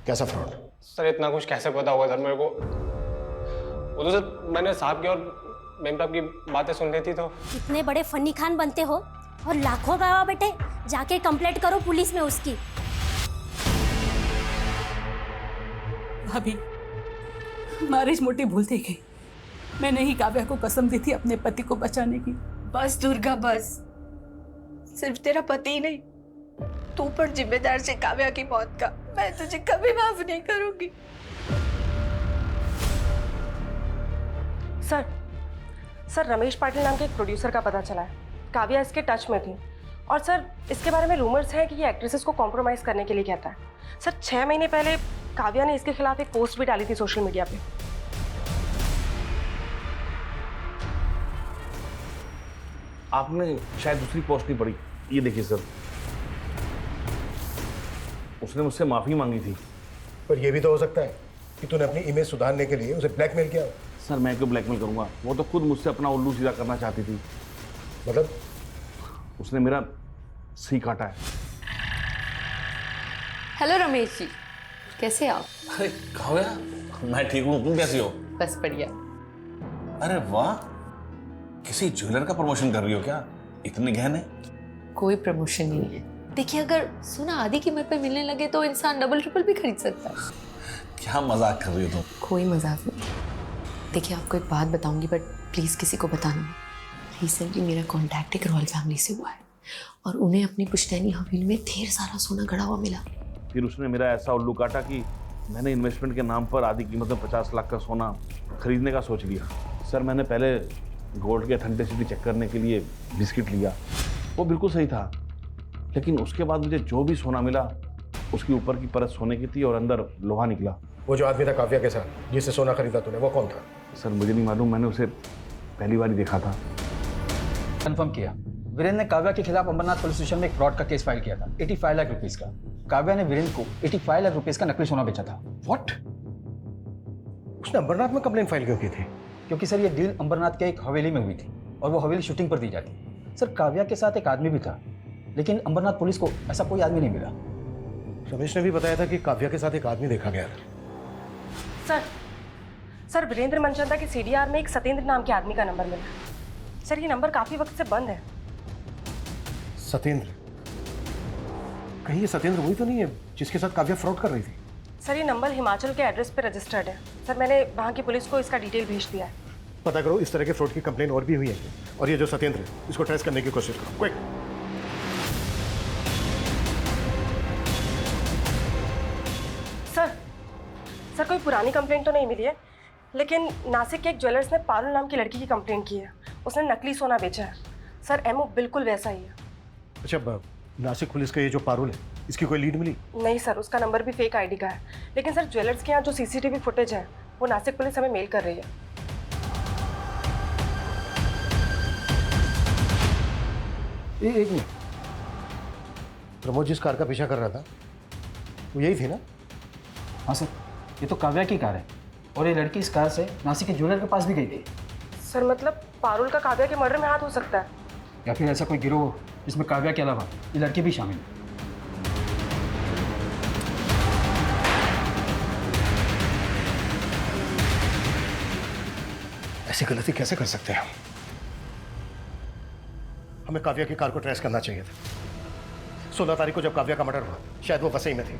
कैसा फ्रॉड? सर इतना कुछ कैसे पता होगा सर मेरे को? वो तो सर मैंने साहब की और मेम साहब की बातें सुन रही थी तो। इतने बड़े फन्नी खान बनते हो और लाखों गवाह बेटे, जाके कंप्लेंट करो पुलिस में उसकी। भाभी, हमारी मोटी भूल थी गई। मैंने ही काव्या को कसम दी थी अपने पति को बचाने की। बस दुर्गा बस। सिर्फ तेरा पति ही नहीं, तू पर जिम्मेदार से काव्या की मौत का। मैं तुझे कभी माफ नहीं करूंगी। सर रमेश पाटिल नाम के एक प्रोड्यूसर का पता चला है, काव्या इसके टच में थी। और सर इसके बारे में रूमर्स हैं कि ये एक्ट्रेसेस को कॉम्प्रोमाइज करने के लिए कहता है। सर 6 महीने पहले काव्या ने इसके खिलाफ एक पोस्ट भी डाली थी सोशल मीडिया पे। आपने शायद दूसरी पोस्ट नहीं पढ़ी, ये देखिए सर, उसने मुझसे माफी मांगी थी। पर यह भी तो हो सकता है कि तूने अपनी इमेज सुधारने के लिए उसे ब्लैकमेल किया। सर मैं क्यों ब्लैकमेल करूंगा, वो तो खुद मुझसे अपना उल्लू सीधा करना चाहती थी। मतलब? उसने मेरा सी काटा है। हेलो रमेश जी, कैसे आप? अरे काव्या, मैं ठीक हूँ, तुम कैसी हो? बस बढ़िया। अरे वाह, किसी ज्वेलर का प्रमोशन कर रही हो क्या? इतने गहने? कोई प्रमोशन नहीं है। देखिए, अगर सोना आधी कीमत पे मिलने लगे तो इंसान डबल ट्रिपल भी खरीद सकता है। क्या मजाक कर रही हो तुम? कोई मजाक नहीं। देखिए, आपको एक बात बताऊंगी, बट प्लीज किसी को बताना। रिसेंटली मेरा कॉन्टैक्ट एक रॉयल फैमिली से हुआ है और उन्हें अपनी पुश्तैनी हवेली में ढेर सारा सोना गड़ा हुआ मिला। फिर उसने मेरा ऐसा उल्लू काटा कि मैंने इन्वेस्टमेंट के नाम पर आधी कीमत में 50 लाख का सोना खरीदने का सोच लिया। सर मैंने पहले गोल्ड की ऑथेंटिसिटी चेक करने के लिए बिस्किट लिया, वो बिल्कुल सही था, लेकिन उसके बाद मुझे जो भी सोना मिला उसकी ऊपर की परत सोने की थी और अंदर लोहा निकला। वो जो आदमी था काव्या के साथ जिससे सोना खरीदा तूने, वो कौन था? सर मुझे नहीं मालूम, मैंने उसे पहली बार ही देखा था। कंफर्म किया, वीरेंद्र ने काव्या के खिलाफ अंबरनाथ पुलिस स्टेशन में एक फ्रॉड का केस फाइल किया था 85 लाख रुपीस का। काव्या ने वीरेंद्र को 85 लाख रुपीस का नकली सोना बेचा था। व्हाट? उसने अंबरनाथ में कंप्लेंट फाइल क्यों की थी? क्योंकि सर ये डील अंबरनाथ के एक हवेली में हुई थी और वो हवेली शूटिंग पर दी जाती। सर काव्या के साथ एक आदमी भी था, लेकिन अंबरनाथ पुलिस को ऐसा कोई आदमी नहीं मिला। रमेश ने भी बताया था कि काव्या के साथ एक आदमी देखा गया था। सर वीरेंद्र मनचंदा के सीडीआर में एक सतेंद्र नाम के आदमी का नंबर मिला। सर ये नंबर काफी वक्त से बंद है। सतेंद्र? कहीं ये सतेंद्र वही तो नहीं है जिसके साथ काव्या फ्रॉड कर रही थी? सर ये नंबर हिमाचल के एड्रेस पे रजिस्टर्ड है। सर मैंने वहाँ की पुलिस को इसका डिटेल भेज दिया है। पता करो इस तरह के फ्रॉड की कंप्लेन और भी हुई है, और ये जो सतेंद्र है इसको ट्रेस करने की कोशिश करो, क्विक। सर कोई पुरानी कंप्लेंट तो नहीं मिली है, लेकिन नासिक के एक ज्वेलर्स ने पारुल नाम की लड़की की कंप्लेंट की है। उसने नकली सोना बेचा है। सर एमओ बिल्कुल वैसा ही है। अच्छा, नासिक पुलिस का ये जो पारुल है, इसकी कोई लीड मिली? नहीं सर, उसका नंबर भी फेक आईडी का है। लेकिन सर ज्वेलर्स के यहाँ जो सीसीटीवी फुटेज है वो नासिक पुलिस हमें मेल कर रही है। एक मिनट, प्रमोद जिस कार का पीछा कर रहा था वो यही थी ना? हाँ सर, ये तो काव्या की कार है और ये लड़की इस कार से नासिक के ज्वेलर के पास भी गई थी। सर मतलब पारुल का काव्या के मर्डर में हाथ हो सकता है, या फिर ऐसा कोई गिरोह जिसमें काव्या के अलावा ये लड़की भी शामिल है। ऐसी गलती कैसे कर सकते हैं हम? हमें काव्या की कार को ट्रेस करना चाहिए था। 16 तारीख को जब काव्या का मर्डर हुआ शायद वो वसई में थी।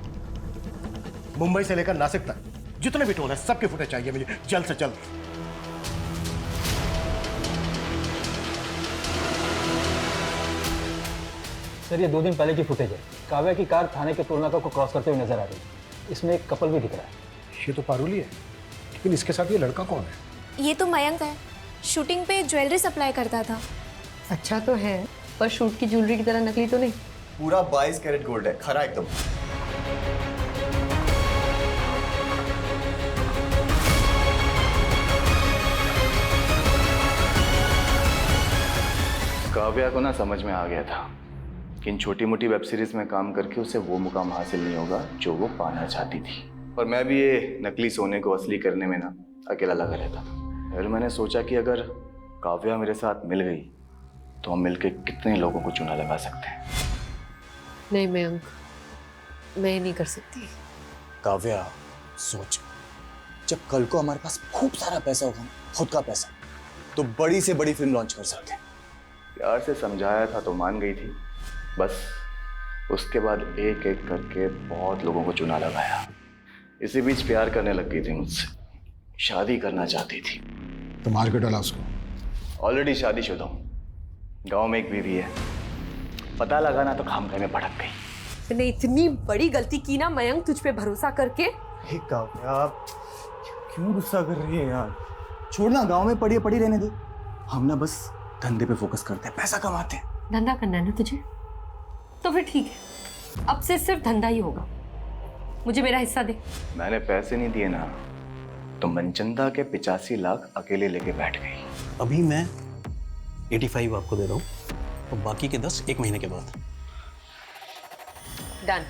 मुंबई से लेकर नासिक तक जितने भी टोल है सबके फुटेज चाहिए मुझे जल्द से जल्द। सर ये 2 दिन पहले की फुटेज है। काव्या की कार थाने के टोल नाका को क्रॉस करते हुए नजर आ रही है। इसमें एक कपल भी दिख रहा है। ये तो पारुली है, लेकिन इसके साथ ये लड़का कौन है? ये तो मयंक है, शूटिंग पे ज्वेलरी सप्लाई करता था। अच्छा तो है, पर शूट की ज्वेलरी की तरह नकली तो नहीं। पूरा 22 कैरेट गोल्ड है, खरा एकदम। काव्या को ना समझ में आ गया था कि इन छोटी मोटी वेब सीरीज में काम करके उसे वो मुकाम हासिल नहीं होगा जो वो पाना चाहती थी। और मैं भी ये नकली सोने को असली करने में ना अकेला लगा रहता था। फिर मैंने सोचा कि अगर काव्या मेरे साथ मिल गई तो हम मिलके कितने लोगों को चूना लगा सकते हैं। नहीं मयंक, मैं नहीं कर सकती। काव्या सोच, जब कल को हमारे पास खूब सारा पैसा होगा, खुद का पैसा, तो बड़ी से बड़ी फिल्म लॉन्च कर सकते हैं। प्यार से समझाया था तो मान गई थी। बस उसके बाद एक एक करके बहुत लोगों को चुना लगाया। इसी बीच प्यार करने लग गई थी मुझसे, शादी करना चाहती थी। तो मार के डाला उसको? ऑलरेडी शादीशुदा हूँ, गांव में एक बीवी है। पता लगाना तो खामखा में भटक गई। मैंने इतनी बड़ी गलती की ना मयंक, तुझ पे भरोसा करके। हे काव्या, आप क्यों गुस्सा कर रही है यार? छोड़ना, गांव में पड़ी रहने दे। हम ना बस धंधे पे फोकस करते हैं, पैसा कमाते हैं। धंधा करना है ना तुझे, तो फिर ठीक है, अब से सिर्फ धंधा ही होगा। मुझे मेरा हिस्सा दे। मैंने पैसे नहीं दिए ना, तो मनचंदा के 85 लाख अकेले लेके बैठ गई। अभी मैं 85 आपको दे रहा हूँ और बाकी के 10 एक महीने के बाद। डन।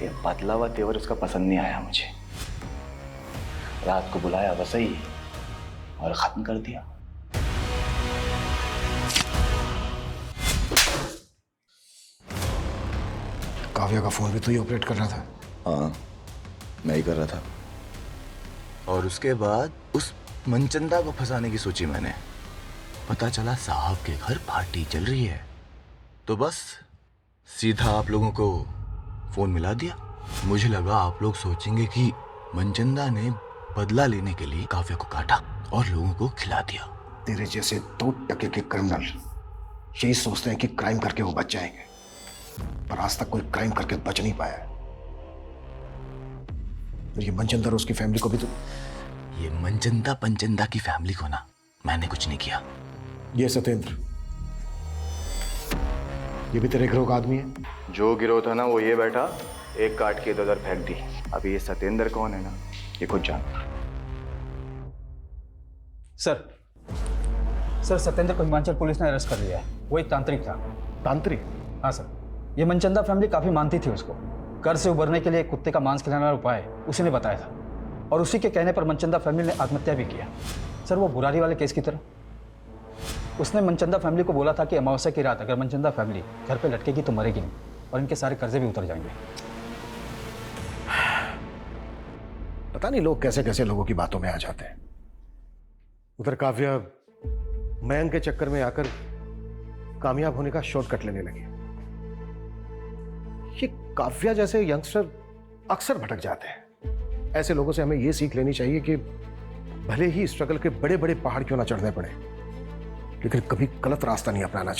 ये बदला हुआ तेवर उसका पसंद नहीं आया मुझे। रात को बुलाया वसई और खत्म कर दिया। काव्या का फोन भी तो ही ऑपरेट कर रहा था? हाँ, मैं ही कर रहा था। और उसके बाद उस मनचंदा को फंसाने की सोची मैंने। पता चला साहब के घर पार्टी चल रही है, तो बस सीधा आप लोगों को फोन मिला दिया। मुझे लगा आप लोग सोचेंगे कि मनचंदा ने बदला लेने के लिए काव्या को काटा और लोगों को खिला दिया। तेरे जैसे 2% के क्रिमिनल यही सोचते हैं कि क्राइम करके वो बच जाएंगे, पर आज तक कोई क्राइम करके बच नहीं पाया। ये मनचंदा और उसकी फैमिली को भी तो। ये मनचंदा पंचंदा की फैमिली को ना मैंने कुछ नहीं किया। ये सत्येंद्र, ये भी तेरे गिरोह का आदमी है? जो गिरोह था ना वो ये बैठा, एक काट के इधर फेंक दी। अब ये सत्येंद्र कौन है ना, ये खुद जान। सर सत्येंद्र को हिमाचल पुलिस ने अरेस्ट कर लिया है। वो एक तांत्रिक था। तांत्रिक? हाँ सर, ये मनचंदा फैमिली काफी मानती थी उसको। कर से उबरने के लिए कुत्ते का मांस खिलाने वाला उपाय उसी ने बताया था, और उसी के कहने पर मनचंदा फैमिली ने आत्महत्या भी किया। सर वो बुरारी वाले केस की तरह। उसने मनचंदा फैमिली को बोला था कि अमावस्या की रात अगर मनचंदा फैमिली घर पे लटकेगी तो मरेगी नहीं, और इनके सारे कर्जे भी उतर जाएंगे। पता नहीं लोग कैसे कैसे लोगों की बातों में आ जाते हैं। उधर काव्या मयंक के चक्कर में आकर कामयाब होने का शॉर्टकट लेने लगी। ये काव्या जैसे यंगस्टर अक्सर भटक जाते हैं। ऐसे लोगों से हमें यह सीख लेनी चाहिए कि भले ही स्ट्रगल के बड़े बड़े पहाड़ क्यों ना चढ़ने पड़े, लेकिन कभी गलत रास्ता नहीं अपनाना चाहिए।